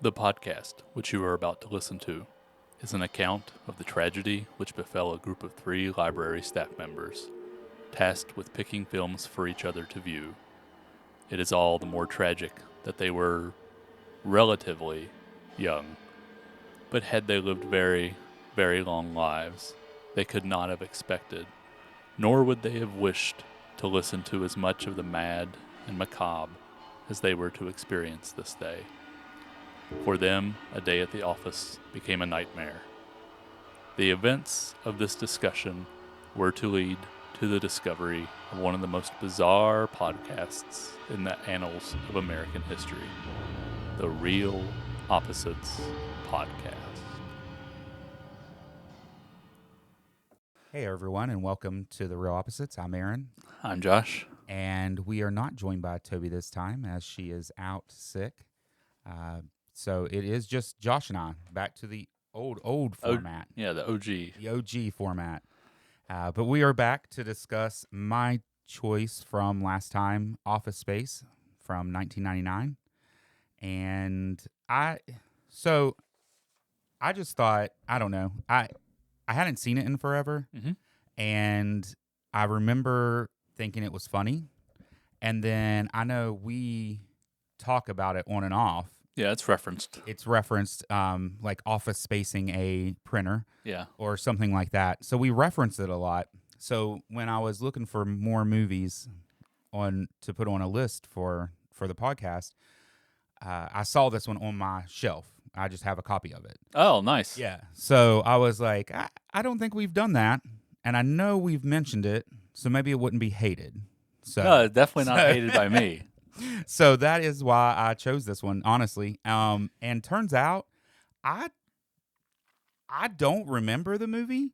The podcast, which you are about to listen to, is an account of the tragedy which befell a group of 3 library staff members, tasked with picking films for each other to view. It is all the more tragic that they were relatively young, but had they lived very, very long lives, they could not have expected, nor would they have wished, to listen to as much of the mad and macabre as they were to experience this day. For them, a day at the office became a nightmare. The events of this discussion were to lead to the discovery of one of the most bizarre podcasts in the annals of American history, the Real Opposites Podcast. Hey everyone, and welcome to the Real Opposites. I'm Aaron, I'm Josh. and we are not joined by Toby this time as she is out sick. So it is just Josh and I back to the old format, The OG. the OG format. But we are back to discuss my choice from last time, Office Space from 1999, and I just thought, I don't know, I hadn't seen it in forever. Mm-hmm. And I remember thinking it was funny. And then I know we talk about it on and off. Yeah, it's referenced. It's referenced like Office Spacing a printer Yeah. or something like that. So we reference it a lot. So when I was looking for more movies to put on a list for the podcast, I saw this one on my shelf. I just have a copy of it. Oh, nice. Yeah. So I was like, I don't think we've done that. And I know we've mentioned it, so maybe it wouldn't be hated. So No, definitely not hated by me. So that is why I chose this one, honestly. And turns out I don't remember the movie.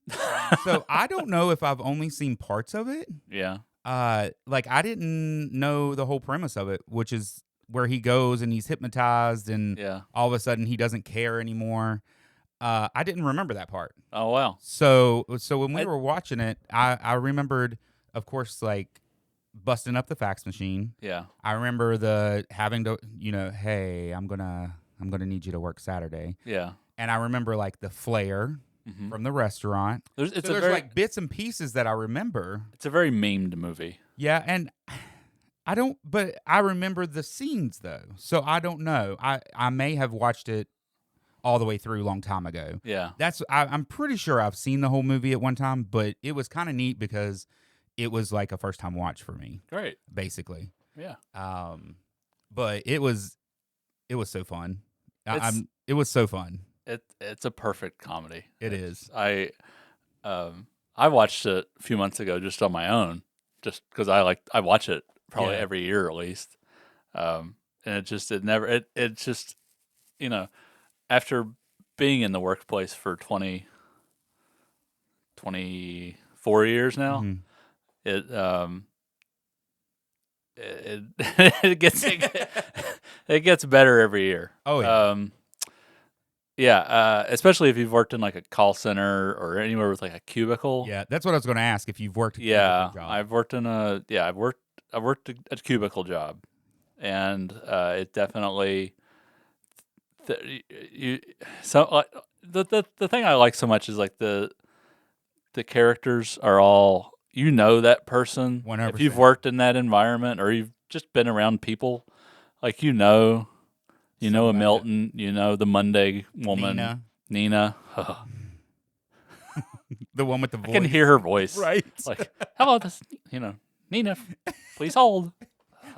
So I don't know if I've only seen parts of it. Yeah. Like I didn't know the whole premise of it, which is where he goes and he's hypnotized and Yeah. all of a sudden he doesn't care anymore. I didn't remember that part. Oh, wow. So when we were watching it, I remembered, of course, like busting up the fax machine. Yeah. I remember the having to, hey, I'm gonna need you to work Saturday. Yeah. And I remember like the flare Mm-hmm. from the restaurant. There's like bits and pieces that I remember. It's a very memed movie. Yeah, and but I remember the scenes though. So I don't know. I may have watched it all the way through a long time ago. Yeah. I'm pretty sure I've seen the whole movie at one time, but it was kind of neat because it was like a first time watch for me. Great. Basically. Yeah. But it was so fun. It was so fun. It's a perfect comedy. It is. I watched it a few months ago just on my own, just because I watch it probably every year at least. And it just after being in the workplace for 24 years now, Mhm. it gets better every year. Oh yeah. Especially if you've worked in like a call center or anywhere with like a cubicle. Yeah, that's what I was going to ask, if you've worked a Yeah, cubicle job. I've worked a cubicle job, and it definitely the thing I like so much is like the characters are all, that person. 100%. If you've worked in that environment or you've just been around people, like a Milton, the Monday woman, Nina. The one with the voice. I can hear her voice. Right. Like, hello, Nina, please hold.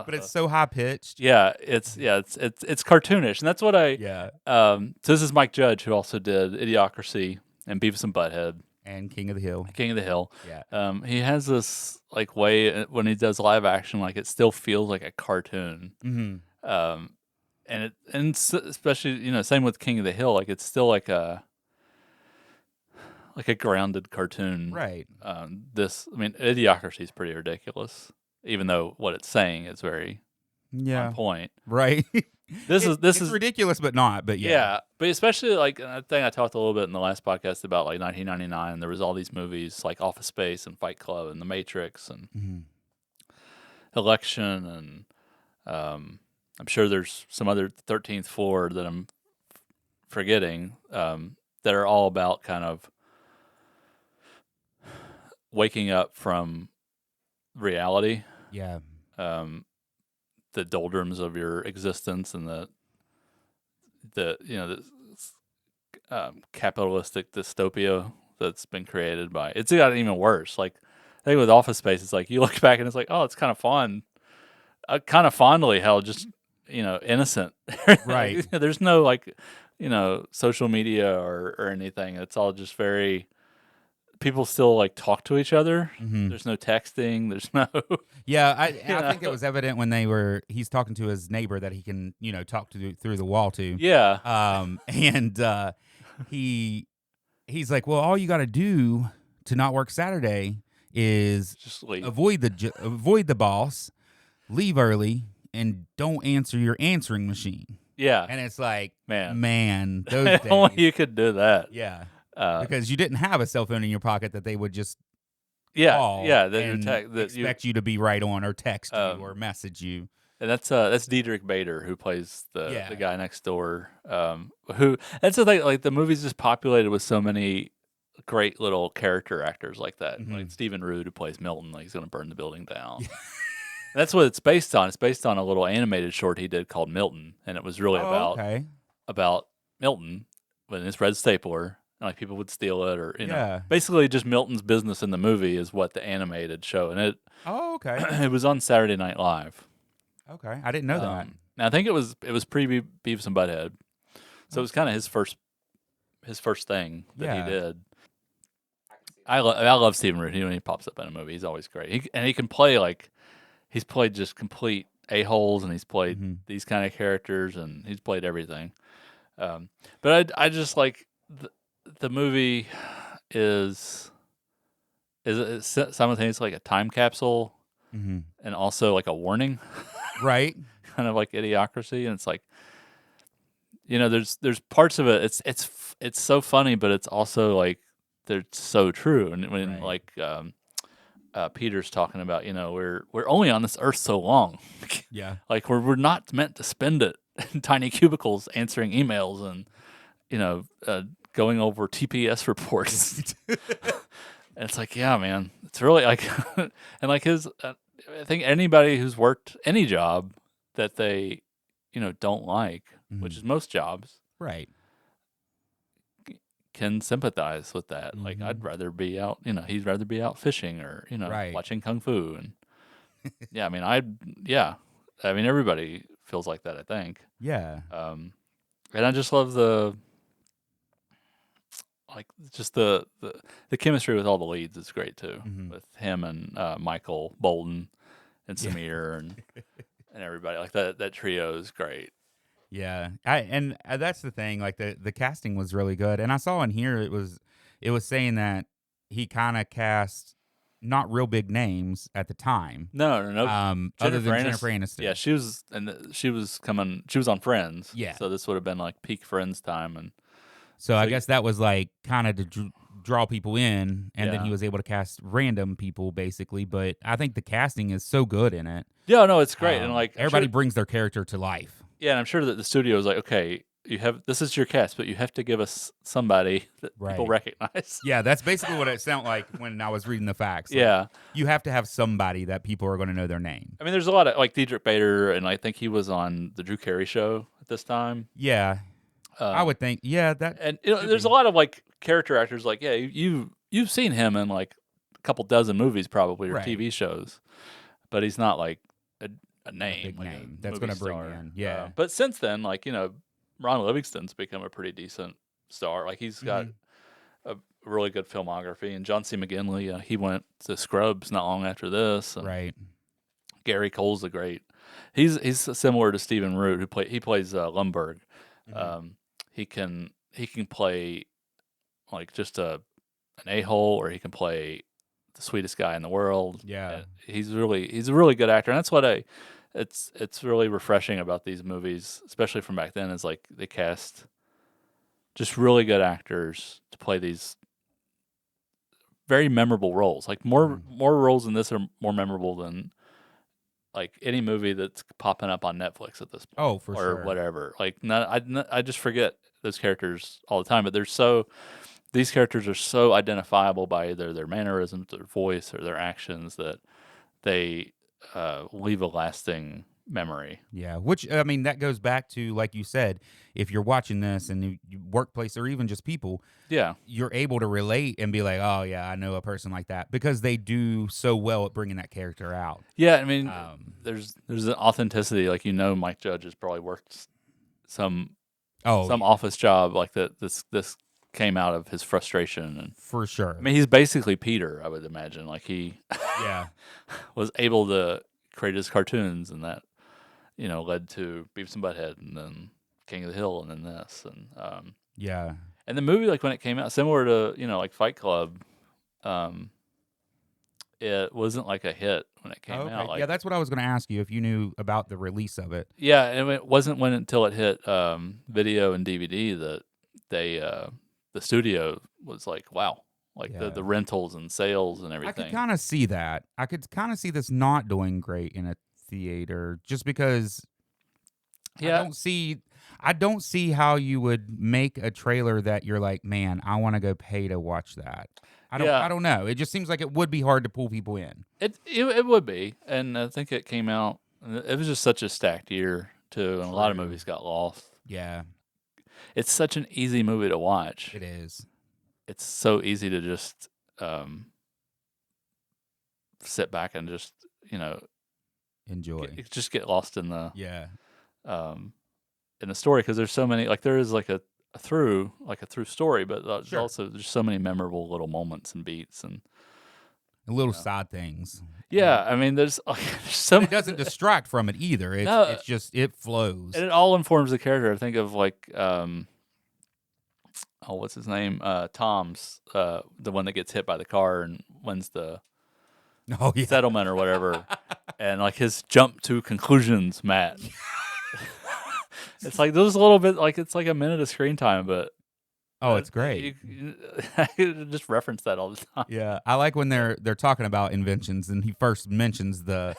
But it's so high pitched. Yeah, it's cartoonish, and that's what Yeah. So this is Mike Judge, who also did Idiocracy and Beavis and Butthead, And King of the Hill. Yeah. He has this like way when he does live action, like it still feels like a cartoon. Mm-hmm. And especially same with King of the Hill, like it's still like a grounded cartoon. Right. Idiocracy is pretty ridiculous, even though what it's saying is very on point. Right. This is ridiculous, but not. But yeah. But especially like I think I talked a little bit in the last podcast about like 1999. There was all these movies like Office Space and Fight Club and The Matrix and Election and I'm sure there's some other 13th Floor that I'm forgetting that are all about kind of waking up from reality, Yeah. um, the doldrums of your existence, and the capitalistic dystopia that's been created by. It's gotten even worse. Like I think with Office Space, it's like you look back and it's like, oh, it's kind of fun, kind of fondly how just innocent. Right. Like, there's no like social media or anything. It's all just very people still like talk to each other. Hmm. There's no texting. There's no Yeah, you I know think it was evident when he's talking to his neighbor that he can, talk to through the wall to. yeah, And he he's like, "Well, all you got to do to not work Saturday is just leave. avoid the boss, leave early, and don't answer your answering machine." Yeah, And it's like, man. man, those Only days. you could do that. Yeah. Uh, Because you didn't have a cell phone in your pocket that they would just yeah, call yeah. That your and tech that you expect you to be right on or text you or um, message you. and that's Diedrich Bader who plays the Yeah. guy next door. Who that's the thing. Like the movie's just populated with so many great little character actors like that. Hmm. Like Stephen Root who plays Milton. Like he's going to burn the building down. That's what it's based on. It's based on a little animated short he did called Milton, and it was really Oh, okay. about Milton when his red stapler, and like people would steal it, or Yeah. basically just Milton's business in the movie is what the animated show, and it Oh, okay. it was on Saturday Night Live. Okay. I didn't know that. And I think it was pre Beavis and Butthead, so it was kind of his first thing that he Yeah. did. I love Stephen Root. When he pops up in a movie, he's always great. He can play like he's played just complete a-holes, and he's played Hmm. these kind of characters, and he's played everything. But I just like the movie is simultaneously like a time capsule Hmm. and also like a warning, Right. kind of like Idiocracy. And it's like there's parts of it. It's so funny, but it's also like they're so true. And when Right. like Peter's talking about we're only on this earth so long, Yeah. like we're not meant to spend it in tiny cubicles answering emails and going over TPS reports. And it's like, yeah, man, it's really like, and like I think anybody who's worked any job that they, don't like, Hmm. which is most jobs, Right. can sympathize with that. Like, Hmm. I'd rather be out, he'd rather be out fishing or, Right. watching Kung Fu. And yeah, yeah, I mean, everybody feels like that, I think. Yeah. And I just love like just the chemistry with all the leads is great too, Hmm. with him and Michael Bolton and Yeah. Samir and everybody like that trio is great. Yeah. That's the thing. Like the casting was really good, and I saw in here it was saying that he kind of cast not real big names at the time. No, no, no. Other Jennifer than Aniston, Jennifer yeah, Aniston. she was on Friends, Yeah. so this would have been like peak Friends time, and So I so guess that was like kind of to draw people in, and then he yeah, was able to cast random people basically. But I think the casting is so good in it. yeah, no, it's great, and like I'm sure, Everybody brings their character to life. yeah, and I'm sure that the studio was like, okay, this is your cast, but you have to give us somebody that people Right. recognize. Yeah, that's basically what it sounded like when I was reading the facts. Like, Yeah, you have to have somebody that people are going to know their name. I mean, there's a lot of like Diedrich Bader, and I think he was on the Drew Carey show at this time. Yeah, I Um, would think. Yeah, that and should there's a be. lot of like character actors, like yeah, you've seen him in like a couple dozen movies probably or Right. TV shows, but he's not like a A name, big like name a that's movie going to bring star. in. Yeah. But since then, like Ron Livingston's become a pretty decent star. Like he's got Hmm. a really good filmography, and John C. McGinley, he went to Scrubs not long after this, and Right. Gary Cole's a great. He's similar to Stephen Root, he plays Lumberg. Hmm. Um, he can play like just an a-hole, or he can play the sweetest guy in the world. Yeah. He's a really good actor, and that's what it's really refreshing about these movies, especially from back then. Is like they cast just really good actors to play these very memorable roles. Like more Hmm. more roles in this are more memorable than like any movie that's popping up on Netflix at this point, Oh, for or sure. whatever. Like, I just forget those characters all the time, but these characters are so identifiable by either their mannerisms, their voice, or their actions that they leave a lasting memory. Yeah, which I mean that goes back to like you said, if you're watching this and workplace or even just people, Yeah, you're able to relate and be like, oh yeah, I know a person like that because they do so well at bringing that character out. yeah. I mean, Um, there's an authenticity. Like, Mike Judge has probably worked some oh, some office job like that. This came out of his frustration, and for I sure. mean, he's basically Peter, I would imagine. Like, he Yeah, was able to create his cartoons, and that led to Beavis and Butthead, and then King of the Hill, and then this, yeah. and the movie, like when it came out, similar to like Fight Club, um, it wasn't like a hit when it Oh, came out. okay. Like, Yeah, that's what I was going to ask you if you knew about the release of it. yeah, and it wasn't until it hit video and DVD that they the studio was like, wow, like the Yeah. rentals and sales and I could everything. kind of see that. I could kind of see this not doing great in a theater just because I Yeah, don't see I don't see how you would make a trailer that you're like, "Man, I want to go pay to watch that." I yeah, don't know. It just seems like it would be hard to pull people in. it would be, and I think it came out. It was just such a stacked year too, and a lot of True. movies got lost. Yeah, It's such an easy movie to watch. it is. It's so easy to just um, sit back and just Enjoy. get lost Yeah. um, in the story, because there's so many, like there is like a through story, but there's Sure. also there's so many memorable little moments and beats, and And little side things. yeah, I mean there's like there's so But it many, doesn't distract from it either. no, It's just it flows. and it all informs the character. I think of like oh, what's his name? Tom's the one that gets hit by the car and wins the Oh yeah. settlement or whatever, and like his jump to conclusions, Matt. It's like those little bit, like it's like a minute of screen time, but Oh, it's great. you just reference that all the time. Yeah, I like when they're talking about inventions, and he first mentions the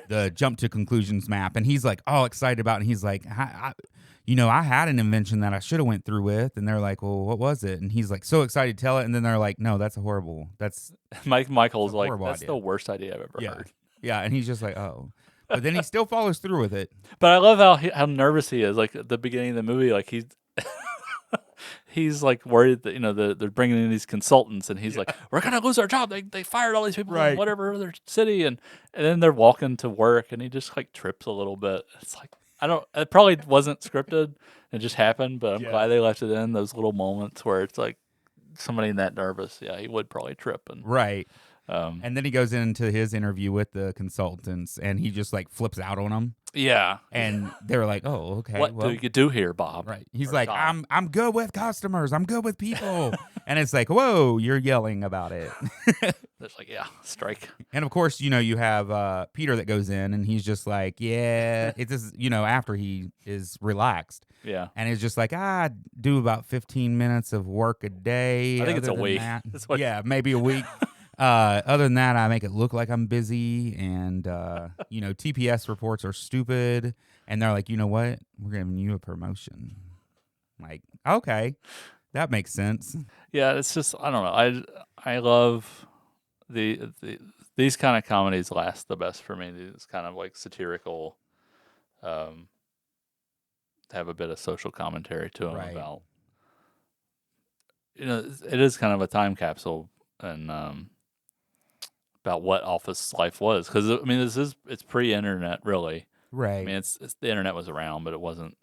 There- jump to conclusions map, and he's like all excited about it. And he's like, I had an invention that I should have went through with, and they're like, well, what was it? And he's like so excited to tell it, and then they're like, no, that's horrible. That's Michael's a like, horrible that's idea. the worst idea I've ever Yeah. heard. Yeah, and he's just like, oh, but then he still follows through with it. But I love how nervous he is. Like at the beginning of the movie, like he's like worried that they're bringing in these consultants, and he's like, we're gonna lose our job. They fired all these people Right. in whatever other city, and then they're walking to work, and he just like trips a little bit. It's like, it probably wasn't scripted. It just happened, but I'm glad they left it in, those little moments where it's like somebody that nervous. Yeah, he would probably trip. And Right. And then he goes into his interview with the consultants, and he just like flips out on them, yeah, and they're like, "Oh, okay, what well, do you do here, Bob? right." He's Or like, Tom. I'm good with customers. I'm good with people." And it's like, "Whoa, you're yelling about it." It's like, yeah, strike. And of course, you have Peter that goes in, and he's just like, "Yeah." It's just, after he is relaxed, Yeah, and it's just like, I do about 15 minutes of work a day. I think it's Other a than week. that- That's what- yeah, maybe a week. Other than that, I make it look like I'm busy, and TPS reports are stupid. And they're like, you know what? We're giving you a promotion. Like, okay, that makes sense. yeah. It's just, I don't know. I love these kind of comedies last the best for me. These kind of like satirical, have a bit of social commentary to them Right. about, it is kind of a time capsule, and about what office life was, because I mean it's pre-internet really. Right. I mean it's the internet was around, but it wasn't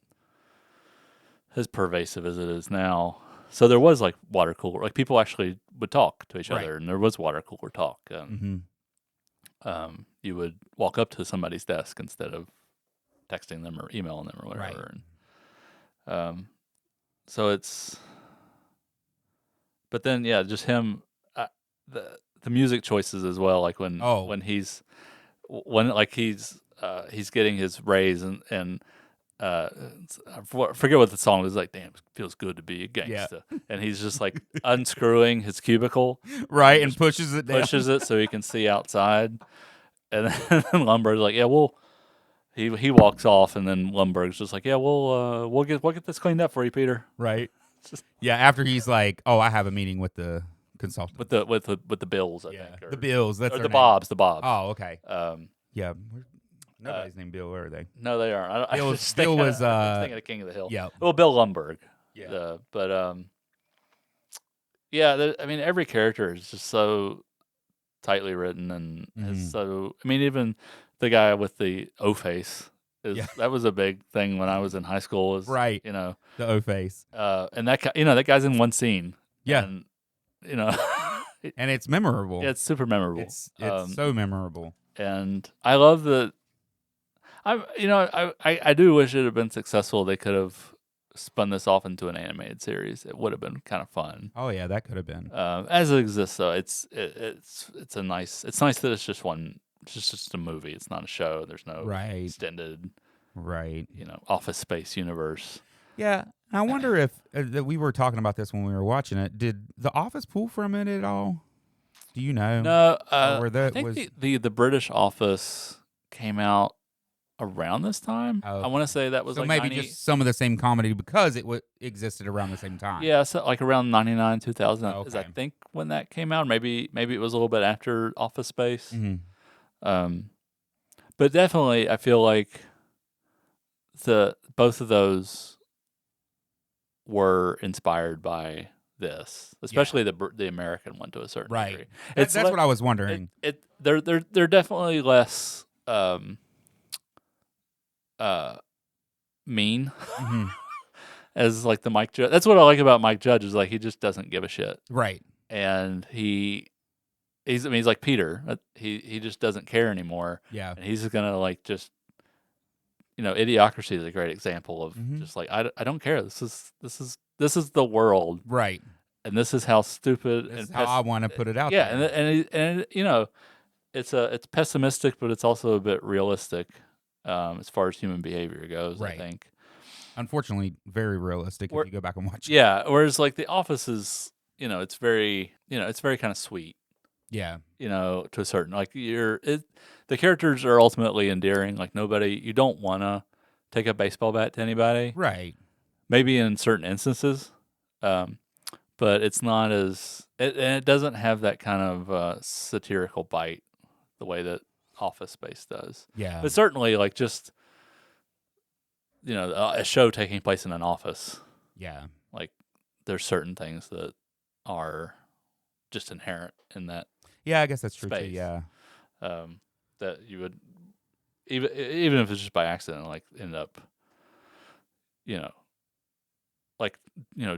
as pervasive as it is now. So there was like water cooler, like people actually would talk to each Right. other, and there was water cooler talk. Mm-hmm. You would walk up to somebody's desk instead of texting them or emailing them or whatever. Right. And, so it's, but then yeah, just him, the music choices as well. Like when he's getting his raise, and I forget what the song is, like, damn, it feels good to be a gangster. And he's just like unscrewing his cubicle, Right, and pushes it down. pushes it so he can see outside. And then Lumbergh's like, yeah, he walks off, and then Lumbergh's just like, yeah, we'll get this cleaned up for you, Peter. Right. Just Yeah. After he's like, oh, I have a meeting with the consultant. with the Bills, I Yeah. think, The Bills. That's or their the name. Bobs, the Bobs. Oh, okay. Um, Yeah. Nobody's named Bill, are they? no, they aren't. I Bill, was Bill thinking, was. I was thinking of King of the Hill. Yeah. Well, Bill Lumbergh. Yeah. But yeah, I mean, every character is just so tightly written and is so. I mean, even the guy with the O face that was a big thing when I was in high school. Was Right. the O face. And that that guy's in one scene. Yeah. And and it's memorable. Yeah, it's super memorable. It's so memorable. And I love that. I do wish it had been successful. They could have spun this off into an animated series. It would have been kind of fun. Oh yeah, that could have been. As it exists, though, it's nice that it's just one. It's just a movie. It's not a show. There's no extended, Office Space universe. Yeah, I wonder if that we were talking about this when we were watching it. Did The Office pull from it at all? Do you know? No, I think the British Office came out around this time. Oh. I want to say that was so like maybe just some of the same comedy because it existed around the same time. Yeah, so like around 99, 2000 okay. is I think when that came out. Maybe it was a little bit after Office Space. But definitely I feel like both of those were inspired by this, especially the American one to a certain degree. That's what I was wondering. They're definitely less mean as like the Mike Judge. That's what I like about Mike Judge is like he just doesn't give a shit. Right. And he's like Peter. He just doesn't care anymore. Yeah. And he's gonna like just Idiocracy is a great example of just like I don't care. This is the world. Right. And this is how stupid and how I want to put it out there. Yeah, and it's pessimistic, but it's also a bit realistic as far as human behavior goes. Right. I think. Unfortunately, very realistic if you go back and watch it. Yeah. Whereas like The Office is, it's very kind of sweet. Yeah. To a certain the characters are ultimately endearing. Like you don't want to take a baseball bat to anybody. Right. Maybe in certain instances. But it's not as it doesn't have that kind of satirical bite the way that Office Space does. Yeah. But certainly like just a show taking place in an office. Yeah. Like there's certain things that are just inherent in that. Yeah, I guess that's true space, too. Yeah. That you would even if it's just by accident like end up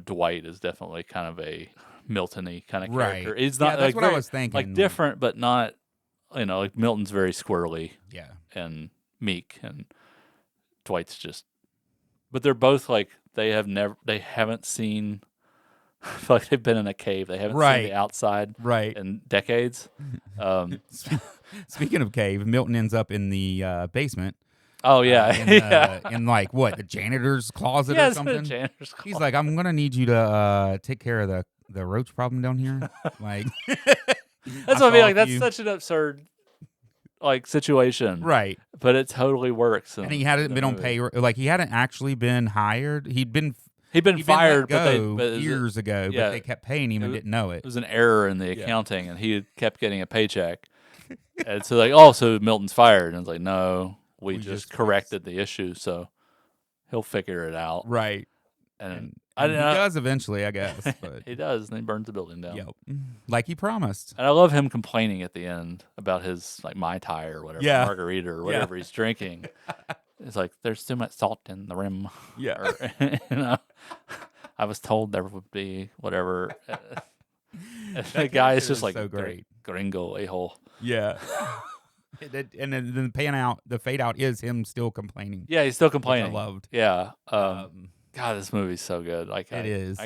Dwight is definitely kind of a Milton-y kind of character. Right. He's not that's what I was thinking. Like different, but not like Milton's very squirrely. Yeah. And meek, and Dwight's just. But they're both like they haven't seen. I feel like they've been in a cave. They haven't seen the outside in decades. Speaking of cave, Milton ends up in the basement. Oh yeah, in like what, the janitor's closet or something. Janitor's closet. He's like, I'm gonna need you to take care of the roach problem down here. Like that's what I mean. Like that's such an absurd like situation, right? But it totally works. And he hadn't been on pay. Like he hadn't actually been hired. He'd been fired but years ago, but they kept paying him and didn't know it. It was an error in the accounting, and he kept getting a paycheck. And so like, so Milton's fired, and it's like, no, we just corrected the issue, so he'll figure it out, right? And he does eventually, I guess. But he does, and he burns the building down. Yep, like he promised. And I love him complaining at the end about his like Mai Tai or whatever, margarita or whatever he's drinking. It's like there's too much salt in the rim. Yeah, or, I was told there would be whatever. The guy is just like so great, gringo a-hole. Yeah. And then the fade out is him still complaining. Yeah, he's still complaining. Which I loved. Yeah. God, this movie's so good. Like it is.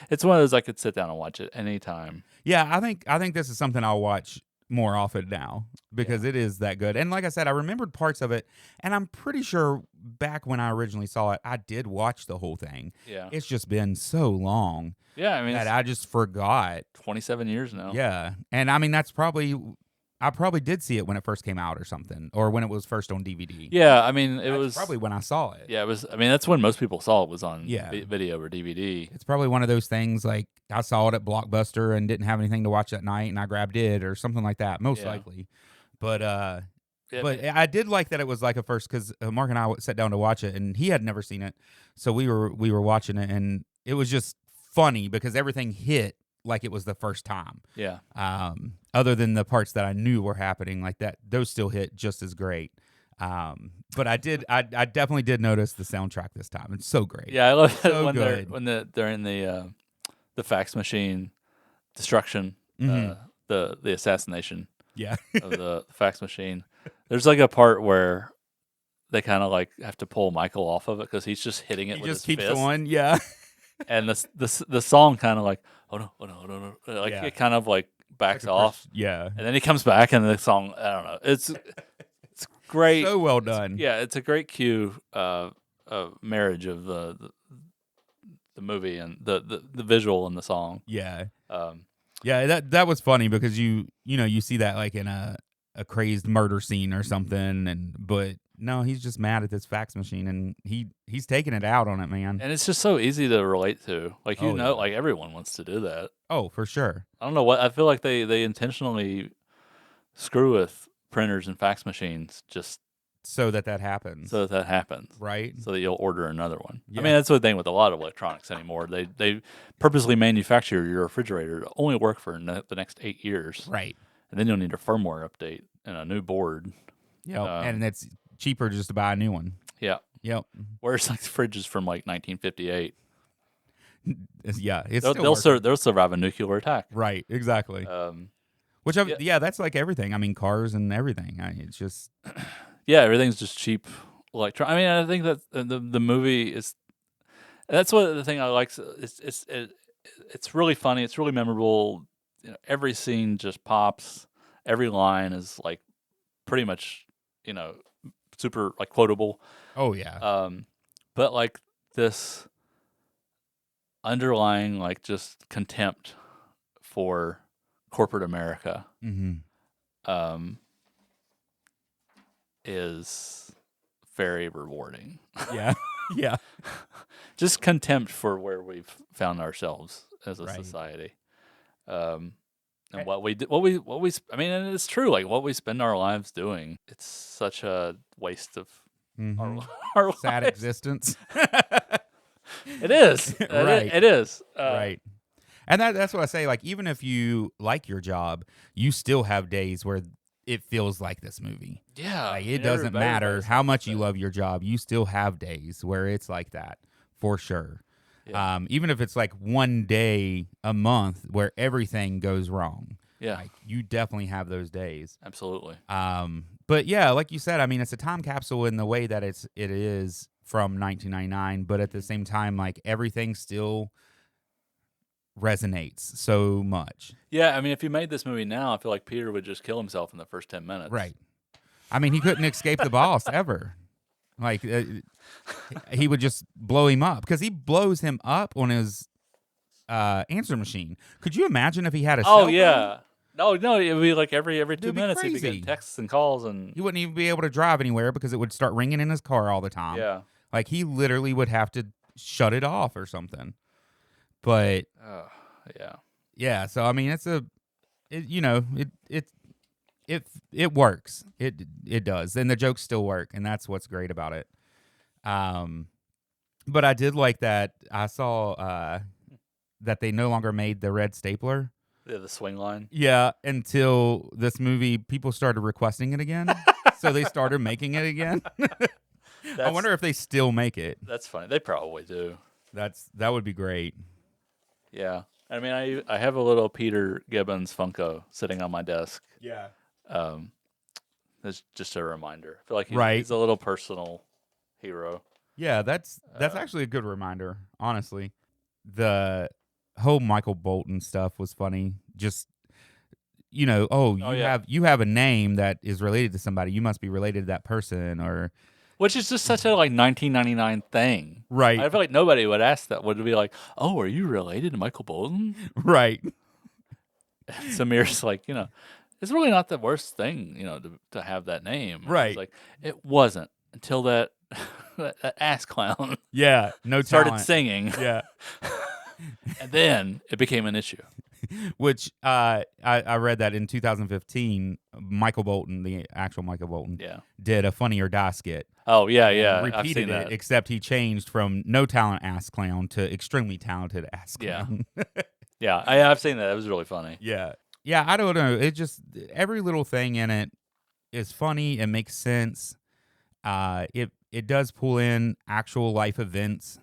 It's one of those I could sit down and watch it anytime. Yeah, I think this is something I'll watch more often now because it is that good. And like I said, I remembered parts of it, and I'm pretty sure back when I originally saw it, I did watch the whole thing. Yeah. It's just been so long. Yeah, I mean that I just forgot. 27 years now. Yeah. And I mean that's probably I probably did see it when it first came out or something, or when it was first on DVD. Yeah, I mean, it That's was probably when I saw it. Yeah, it was. I mean, that's when most people saw it was on Yeah. video or DVD. It's probably one of those things like I saw it at Blockbuster and didn't have anything to watch that night, and I grabbed it or something like that, most Yeah. likely. But Yeah, but I did like that it was like a first, because Mark and I sat down to watch it, and he had never seen it, so we were watching it, and it was just funny because everything hit like it was the first time. yeah, Other than the parts that I knew were happening, like that, those still hit just as great. But I definitely did notice the soundtrack this time. It's so great. yeah. I love So when good. they're in the fax machine destruction, the assassination Yeah. of the fax machine. There's like a part where they kind of like have to pull Michael off of it because he's just hitting it He with just his keeps fist. going. Yeah. And the song kind of like, oh no, oh no, oh no, no. Like Yeah. it kind of like backs off, Yeah. and then he comes back, and the song, I don't know, it's great. So well done. Yeah, it's a great cue, marriage of the movie and the visual in the song. Yeah. Um, Yeah, that was funny because you see that like in a crazed murder scene or something, but no, he's just mad at this fax machine, and he's taking it out on it, man. and it's just so easy to relate to. Like Oh, yeah. like everyone wants to do that. Oh, for sure. I don't know what I feel like they intentionally screw with printers and fax machines just So that happens. so that happens. Right? So that you'll order another one. Yeah. I mean, that's the thing with a lot of electronics anymore. They purposely manufacture your refrigerator to only work for the next 8 years, Right. and then you'll need a firmware update and a new board. Yeah. And it's cheaper just to buy a new one. Yeah. Yep. Whereas like the fridges from like 1958, Yeah. It's they'll survive a nuclear attack. Right. Exactly. Which that's like everything. I mean, cars and everything. It's just Yeah, everything's just cheap electron. I mean, I think that the movie is. That's what the thing I like. It's really funny. It's really memorable. Every scene just pops. Every line is like pretty much super like quotable. oh yeah. But like this underlying like just contempt for corporate America is very rewarding. Yeah. Yeah. Just contempt for where we've found ourselves as a Right. society. And what we I mean, and it's true, like what we spend our lives doing, it's such a waste of our Sad lives. existence. It is. Right. It is. Right. And that's what I say. Like, even if you like your job, you still have days where it feels like this movie. Yeah. Like, it doesn't matter how much you love your job. You still have days where it's like that, for sure. Yeah. Even if it's like one day a month where everything goes wrong. Yeah. Like, you definitely have those days. Absolutely. But yeah, like you said, I mean, it's a time capsule in the way that it is from 1999, but at the same time, like, everything still resonates so much. Yeah, I mean, if you made this movie now, I feel like Peter would just kill himself in the first 10 minutes. Right. I mean, he couldn't escape the boss ever. Like, he would just blow him up because he blows him up on his answer machine. Could you imagine if he had a cell Oh, phone? yeah. No, it would be like every 2 be minutes he'd be crazy. getting texts and calls and He wouldn't even be able to drive anywhere because it would start ringing in his car all the time. yeah. Like, he literally would have to shut it off or something. But Yeah. yeah, so I mean, it works. It does, and the jokes still work, and that's what's great about it. But I did like that I saw that they no longer made the red stapler. Yeah, the swing line. Yeah, until this movie, people started requesting it again, so they started making it again. I wonder if they still make it. That's funny. They probably do. That would be great. Yeah. I mean, I have a little Peter Gibbons Funko sitting on my desk. Yeah. That's just a reminder. I feel like he's a little personal hero. Yeah, that's actually a good reminder, honestly. The whole Michael Bolton stuff was funny. Just you have a name that is related to somebody. You must be related to that person, or which is just such a like 1999 thing. Right. I feel like nobody would ask that. Would be like, "Oh, are you related to Michael Bolton?" Right. Samir's like, it's really not the worst thing, to have that name. And he's Right. like, it wasn't until that that ass clown Yeah. No started talent. singing, Yeah. and then it became an issue. Which I read that in 2015, Michael Bolton, the actual Michael Bolton, Yeah. did a Funny or Die skit. Oh yeah, And yeah. I've repeated seen it, that. except he changed from no talent ass clown to extremely talented ass Yeah. clown. Yeah, I've seen that. It was really funny. Yeah. Yeah, I don't know. It just every little thing in it is funny. It makes sense. It does pull in actual life events,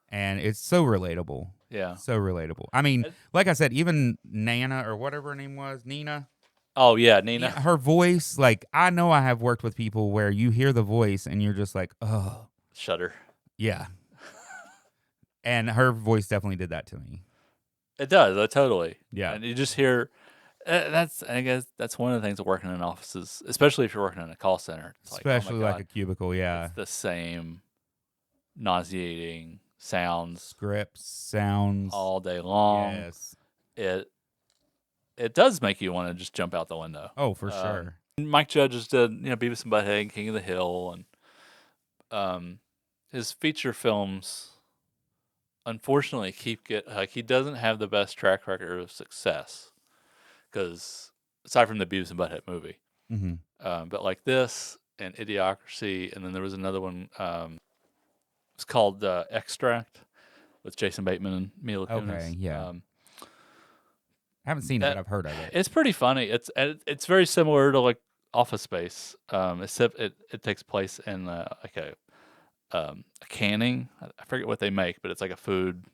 and it's so relatable. Yeah. So relatable. I mean, It- like I said, even Nana or whatever her name was, Nina. Oh yeah, Nina. Yeah, her voice, like I know I have worked with people where you hear the voice and you're just like, oh, Shudder. yeah. And her voice definitely did that to me. It does. Totally. Yeah. And you just hear. I guess that's one of the things of working in offices, especially if you're working in a call center. It's like, oh Especially my like God, a cubicle, yeah. it's the same nauseating sounds Scripts, sounds. all day long. Yes. It does make you want to just jump out the window. Oh, for sure. Mike Judge has done, Beavis and Butthead, and King of the Hill, and his feature films, unfortunately, he doesn't have the best track record of success, because aside from the Beavis and Butthead movie, but like this and Idiocracy, and then there was another one. It's called Extract with Jason Bateman and Mila Kunis. Okay, yeah. I haven't seen it, but I've heard of it. It's pretty funny. It's very similar to like Office Space, except it takes place in like a canning. I forget what they make, but it's like a food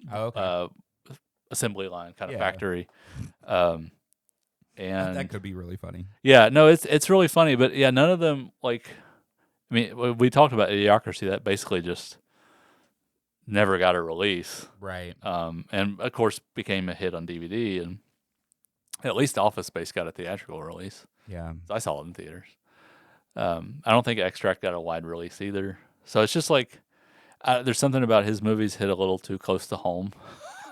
assembly line kind of factory. And that could be really funny. Yeah, no, it's really funny, but yeah, none of them like. I mean, we talked about Idiocracy. That basically just never got a release, right? And of course became a hit on DVD, and at least Office Space got a theatrical release. Yeah, I saw it in theaters. I don't think Extract got a wide release either. So it's just like there's something about his movies hit a little too close to home.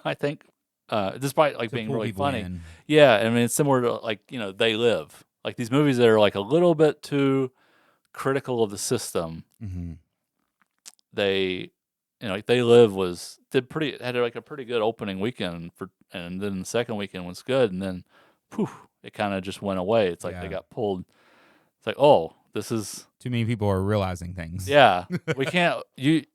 I think, despite like being really funny. In. Yeah, I mean it's similar to like They Live. Like these movies that are like a little bit too critical of the system. Mm-hmm. They, like They Live had like a pretty good opening weekend and then the second weekend was good, and then, poof, it kind of just went away. It's like they got pulled. It's like, oh, this is too many people are realizing things. Yeah, we can't.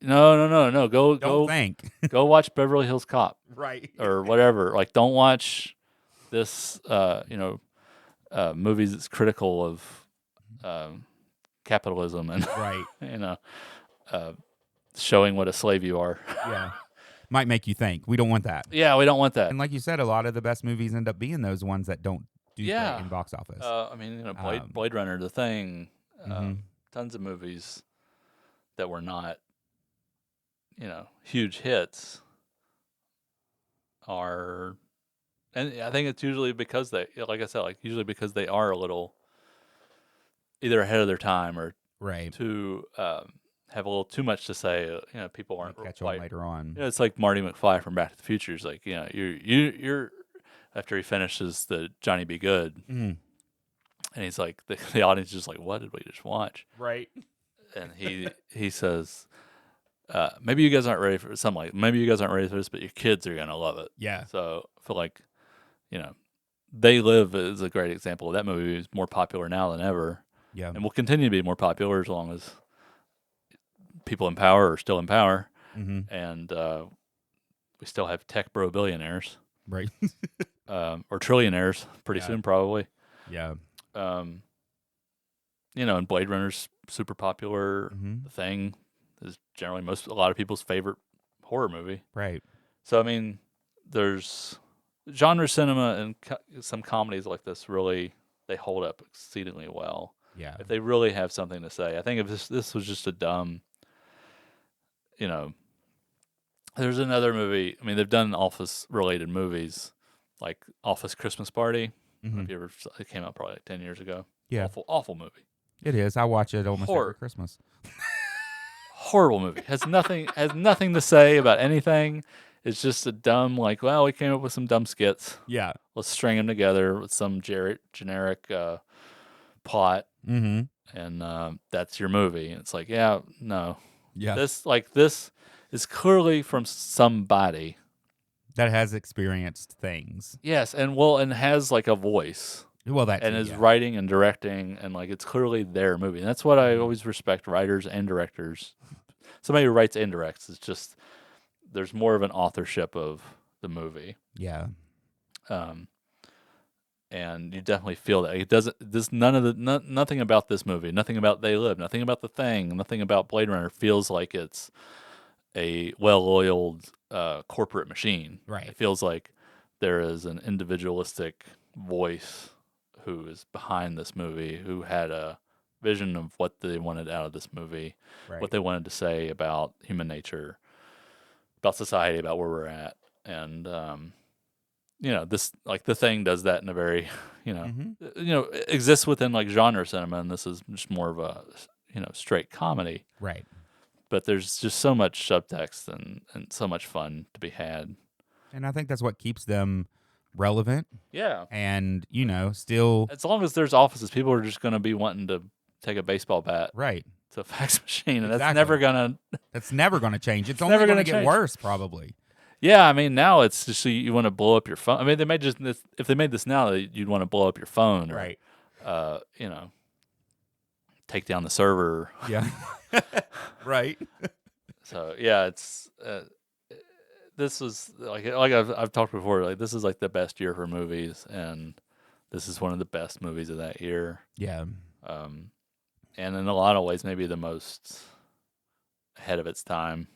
No. Go think. Go watch Beverly Hills Cop, right, or whatever. Like, don't watch this. Movies that's critical of capitalism and right. Showing what a slave you are. Yeah. Might make you think. We don't want that. Yeah, we don't want that. And like you said, a lot of the best movies end up being those ones that don't do great in box office. I mean, Blade Runner, The Thing, mm-hmm. Tons of movies that were not, huge hits are, and I think it's usually because like I said, usually because they are a little either ahead of their time or too have a little too much to say. People aren't catch on later on. It's like Marty McFly from Back to the Future. It's like you're after he finishes the Johnny Be Good, mm-hmm. and he's like the audience is just like, what did we just watch? Right. And he says, maybe you guys aren't ready for something like maybe you guys aren't ready for this, but your kids are gonna love it. Yeah. So I feel like They Live is a great example. That movie is more popular now than ever. Yeah. And will continue to be more popular as long as people in power are still in power. Mm-hmm. And we still have tech bro billionaires. Right. Or trillionaires pretty soon, probably. Yeah. And Blade Runner's super popular. Mm-hmm. The Thing is generally a lot of people's favorite horror movie. Right. So, I mean, there's genre cinema and some comedies like this really, they hold up exceedingly well. Yeah. If they really have something to say. I think if this was just a dumb, there's another movie. I mean, they've done Office-related movies, like Office Christmas Party. Mm-hmm. Have you ever? It came out probably like 10 years ago. Yeah. Awful movie. It is. I watch it almost every Christmas. Horrible movie. Has nothing to say about anything. It's just a dumb, we came up with some dumb skits. Yeah. Let's string them together with some generic plot, Mm-hmm. and that's your movie. And it's like, yeah, no, Yeah. this is clearly from somebody. That has experienced things. Yes, and has like a voice. Well, that And too, is yeah. writing and directing, and like it's clearly their movie. And that's what I Mhm. always respect writers and directors. Somebody who writes and directs is just there's more of an authorship of the movie, Yeah. um, and you definitely feel that. It doesn't. Nothing about this movie, nothing about They Live, nothing about The Thing, nothing about Blade Runner feels like it's a well-oiled corporate machine. Right. It feels like there is an individualistic voice who is behind this movie, who had a vision of what they wanted out of this movie, Right. what they wanted to say about human nature, about society, about where we're at. And this like The Thing does that in a very, Mm-hmm. it exists within like genre cinema, and this is just more of a straight comedy. Right. But there's just so much subtext and so much fun to be had. And I think that's what keeps them relevant Yeah. and, still As long as there's offices, people are just going to be wanting to take a baseball bat right. to a fax machine, and that's Exactly. never going to. That's never going to change. It's never only going gonna to get change. worse, probably. Yeah, I mean, now it's just you want to blow up your phone. I mean, they may just if they made this now, you'd want to blow up your phone, or, Right. Take down the server. Yeah. Right. So yeah, it's this was like I've talked before. Like this is like the best year for movies, and this is one of the best movies of that year. Yeah. And in a lot of ways, maybe the most ahead of its time.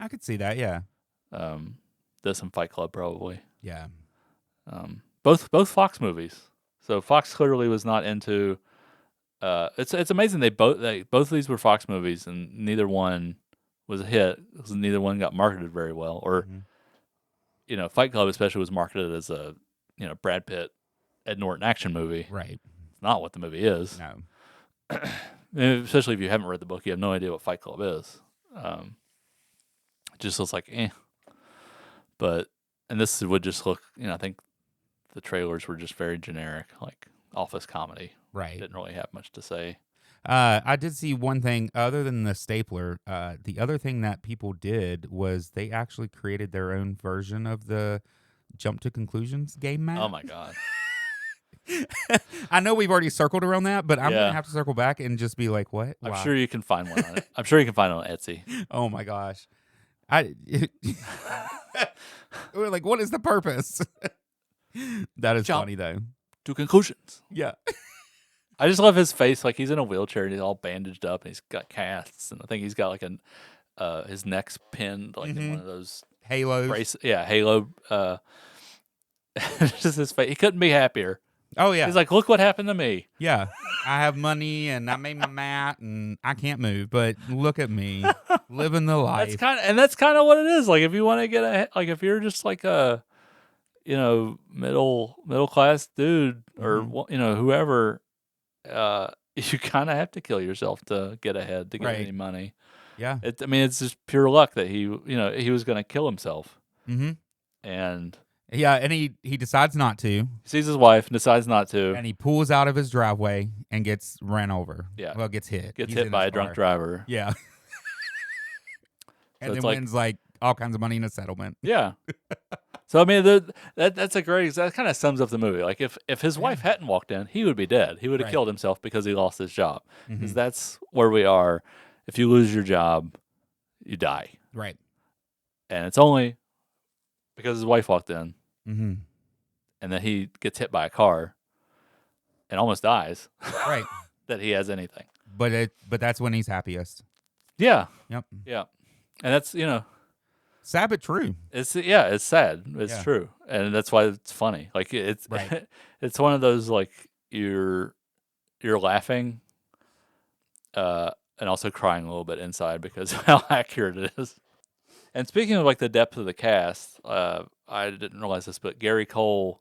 I could see that. Yeah. This and Fight Club probably. Yeah. Both Fox movies. So Fox clearly was not into. It's amazing both of these were Fox movies, and neither one was a hit because neither one got marketed very well. Or Fight Club especially was marketed as a Brad Pitt, Ed Norton action movie. Right. It's not what the movie is. No. Especially if you haven't read the book, you have no idea what Fight Club is. It just looks like and this would just look. I think the trailers were just very generic, like office comedy. Right. Didn't really have much to say. I did see one thing other than the stapler. The other thing that people did was they actually created their own version of the Jump to Conclusions game map. Oh my god! I know we've already circled around that, but I'm Yeah. gonna have to circle back and just be like, "What?" I'm Why? sure you can find one on it. I'm sure you can find it on Etsy. Oh my gosh! We're like, what is the purpose? That is Jump. funny though. To conclusions. Yeah. I just love his face. Like he's in a wheelchair and he's all bandaged up and he's got casts, and I think he's got like his neck's pinned like in one of those Halos. halo. Just his face. He couldn't be happier. Oh yeah. He's like, look what happened to me. Yeah. I have money and I made my mat and I can't move, but look at me living the life. That's kind of what it is. Like if you want to get like if you're just like a middle class dude or whoever, you kind of have to kill yourself to get ahead to get any money. Yeah. It's just pure luck that he was going to kill himself. Mm-hmm. And yeah, and he decides not to. He sees his wife and decides not to. And he pulls out of his driveway and gets ran over. Yeah. Well, gets hit. Gets hit by a drunk driver. Yeah. And then it's wins like all kinds of money in a settlement. Yeah. So I mean, that's a great. That kind of sums up the movie. Like if his wife hadn't walked in, he would be dead. He would have killed himself because he lost his job. Because that's where we are. If you lose your job, you die. Right. And it's only because his wife walked in, Mm-hmm. and then he gets hit by a car, and almost dies. Right. That he has anything. But that's when he's happiest. Yeah. Yep. Yeah. And that's sad but true. It's sad. It's true, and that's why it's funny. Like it's it's one of those like you're laughing, and also crying a little bit inside because of how accurate it is. And speaking of like the depth of the cast, I didn't realize this, but Gary Cole,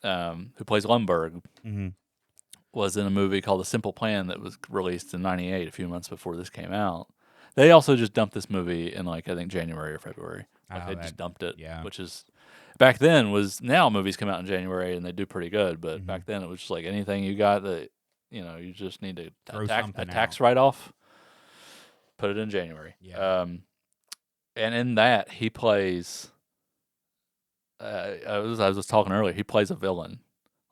who plays Lumberg, was in a movie called The Simple Plan that was released in '98, a few months before this came out. They also just dumped this movie in like I think January or February. Like they just dumped it, which is back then was now movies come out in January and they do pretty good, but back then it was just like anything you got that you just need to Throw a something tax out. write-off. Put it in January. Yeah. And in that he plays. I was talking earlier. He plays a villain,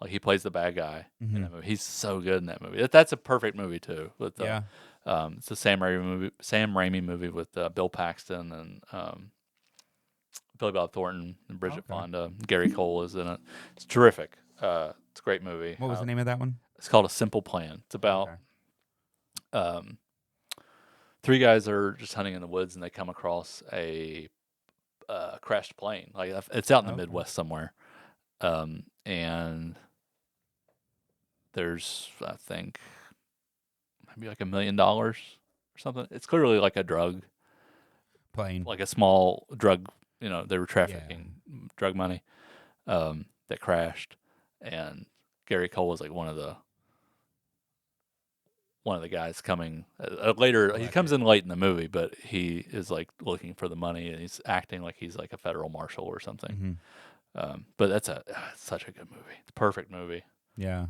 like he plays the bad guy in Mhm. that movie. He's so good in that movie. That's a perfect movie too. With Yeah. it's a Sam Raimi movie with Bill Paxton and Billy Bob Thornton and Bridget Okay. Fonda. Gary Cole is in it. It's terrific. It's a great movie. What was the name of that one? It's called A Simple Plan. It's about Okay. um, three guys are just hunting in the woods and they come across a crashed plane. Like it's out in the Okay. Midwest somewhere, and there's I think maybe like $1 million or something. It's clearly like a drug, Plane. like a small drug. They were Yeah. trafficking drug money that crashed, and Gary Cole was like one of the guys coming later. He Collect comes it. in late in the movie, but he is like looking for the money, and he's acting like he's like a federal marshal or something. Mhm. But that's such a good movie. It's a perfect movie, Yeah.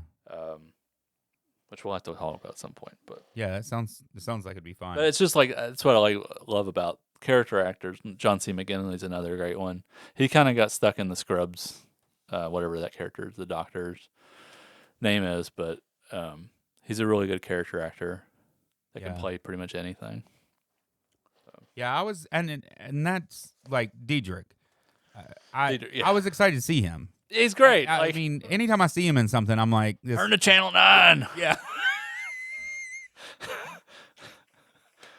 which we'll have to talk about at some point. But Yeah, it sounds like it'd be fun. it's just like that's what I love about character actors. John C. McGinley's another great one. He kind of got stuck in the Scrubs, whatever that character, the doctor's name is, but he's a really good character actor that can Yeah. play pretty much anything. Yeah, I was, and that's like Diedrich. Diedrich, yeah. I was excited to see him. He's great. I like, mean, anytime I see him in something, I'm like, this, turn to Channel 9. yeah.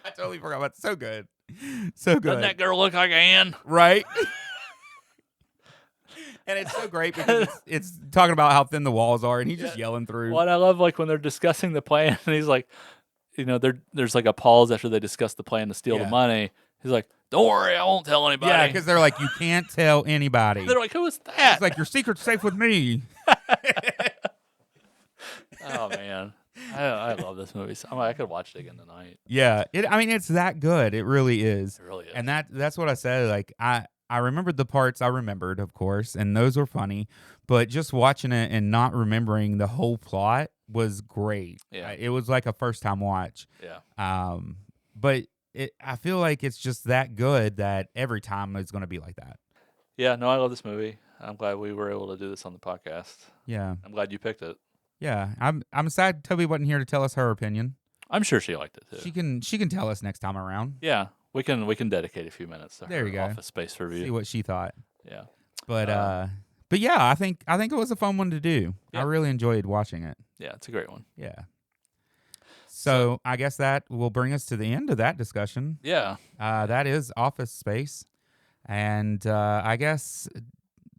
I totally forgot about it. So good, so good. Doesn't that girl look like Ann? Right? And it's so great because it's talking about how thin the walls are, and he's just yelling through. What I love, like when they're discussing the plan, and he's like, there's like a pause after they discuss the plan to steal the Yeah. money. He's like, "Don't worry, I won't tell anybody." Yeah, because they're like, you can't tell anybody. they're like, "Who is that?" It's like, your secret's safe with me. Oh man, I love this movie. I could watch it again tonight. Yeah, I mean, it's that good. It really is. It really is. And that's what I said. Like, I remembered the parts I remembered, of course, and those were funny. But just watching it and not remembering the whole plot was great. Yeah. It was like a first time watch. Yeah. But I feel like it's just that good that every time it's going to be like that. Yeah. No, I love this movie. I'm glad we were able to do this on the podcast. Yeah. I'm glad you picked it. Yeah. I'm sad Toby wasn't here to tell us her opinion. I'm sure she liked it too. She can tell us next time around. Yeah. We can dedicate a few minutes to There her you go. Office Space review. See what she thought. Yeah. But yeah, I think it was a fun one to do. Yeah. I really enjoyed watching it. Yeah, it's a great one. Yeah. So I guess that will bring us to the end of that discussion. Yeah. That is Office Space, and I guess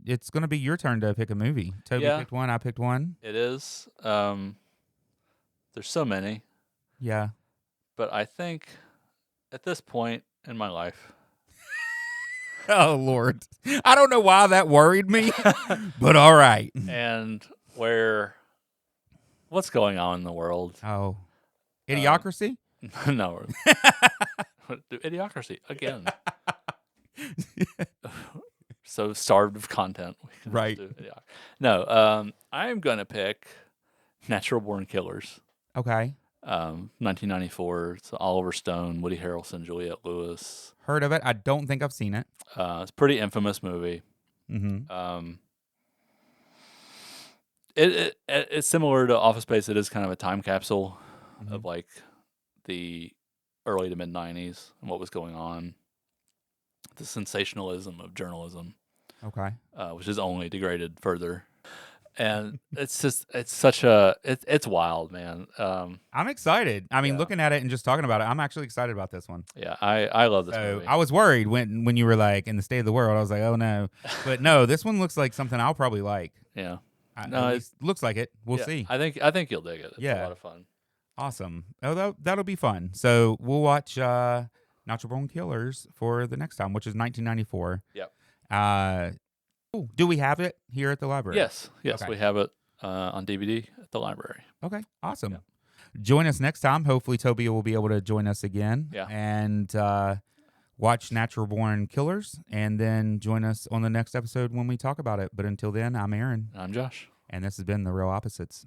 it's going to be your turn to pick a movie. Toby Yeah. picked one. I picked one. It is. There's so many, Yeah. but I think at this point in my life, Oh Lord, I don't know why that worried me, but all right. and what's going on in the world? Oh, Idiocracy. No, Idiocracy again. So starved of content, we can Right. do No, I am gonna pick Natural Born Killers. Okay. 1994. It's Oliver Stone, Woody Harrelson, Juliette Lewis. Heard of it? I don't think I've seen it. It's a pretty infamous movie. Mm-hmm. It's similar to Office Space. It is kind of a time capsule Mm-hmm. of like the early to mid 90s and what was going on. The sensationalism of journalism, Okay. which is only degraded further. And it's wild, man. I'm excited. I mean, Yeah. looking at it and just talking about it, I'm actually excited about this one. Yeah, I love this So movie. I was worried when you were like in the state of the world. I was like, oh no, but no, this one looks like something I'll probably like. Yeah. At least looks like it. We'll Yeah, see. I think you'll dig it. It's a Yeah. lot of fun. Awesome. Oh, that'll be fun. So we'll watch Natural Born Killers for the next time, which is 1994. Yep. Do we have it here at the library? Yes, Okay. we have it on DVD at the library. Okay. Awesome. Yeah. Join us next time. Hopefully, Toby will be able to join us again. Yeah. And watch Natural Born Killers, and then join us on the next episode when we talk about it. But until then, I'm Aaron, I'm Josh. and this has been The Real Opposites.